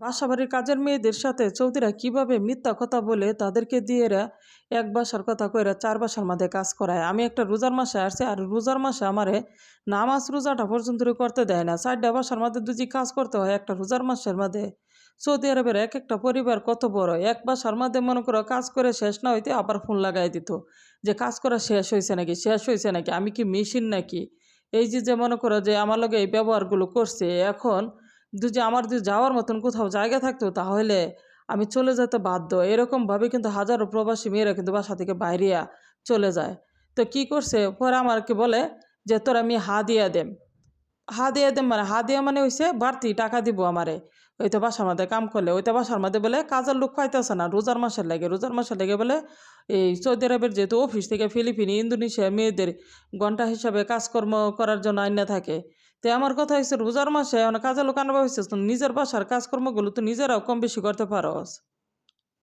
বাসাবাড়ির কাজের মেয়েদের সাথে সৌদিরা কিভাবে মিথ্যা কথা বলে তাদেরকে দিয়ে এরা এক বাসার কথা কইরা ৪ বাসার মধ্যে কাজ করায়। আমি একটা রোজার মাসে আসছি, আর রোজার মাসে আমারে নামাজ রোজাটা পর্যন্ত করতে দেয় না। ৪টা বাসার মধ্যে যদি কাজ করতে হয় একটা রোজার মাসের মধ্যে। সৌদি আরবের একটা পরিবার কত বড়! এক বাসার মধ্যে মনে করো কাজ করে শেষ না হইতে আবার ফোন লাগাই দিত যে কাজ করা শেষ হইছে নাকি, শেষ হইছে নাকি, আমি কি মেশিন নাকি? এই যে মনে করো যে আমার লগে এই ব্যবহারগুলো করছে, এখন যদি আমার যদি যাওয়ার মতন কোথাও জায়গা থাকতো তাহলে আমি চলে যেতে বাধ্য। এরকমভাবে কিন্তু হাজারো প্রবাসী মেয়েরা কিন্তু বাসা থেকে বাইরিয়া চলে যায়। তো কি করছে, পরে আমাকে বলে যে তোর আমি হাদিয়া দেম। হাদিয়া দেম মানে হাদিয়া মানে হইছে বাড়তি টাকা দিব আমারে। ওইটা বাসার মধ্যে কাম করলে ওইটা বাসার মধ্যে বলে কাজের লোক পাইতেছে না রোজার মাসের লাগে, রোজার মাসের লেগে বলে এই সৌদি আরবের যেহেতু অফিস থেকে ফিলিপিনি ইন্দোনেশিয়া মেয়েদের ঘন্টা হিসাবে কাজকর্ম করার জন্য আইনা থাকে। তো আমার কথা হচ্ছে রোজার মাসে কাজের লোক আনবা হয়েছে, নিজের বাসার কাজকর্মগুলো তো নিজেরাও কম বেশি করতে পারোস।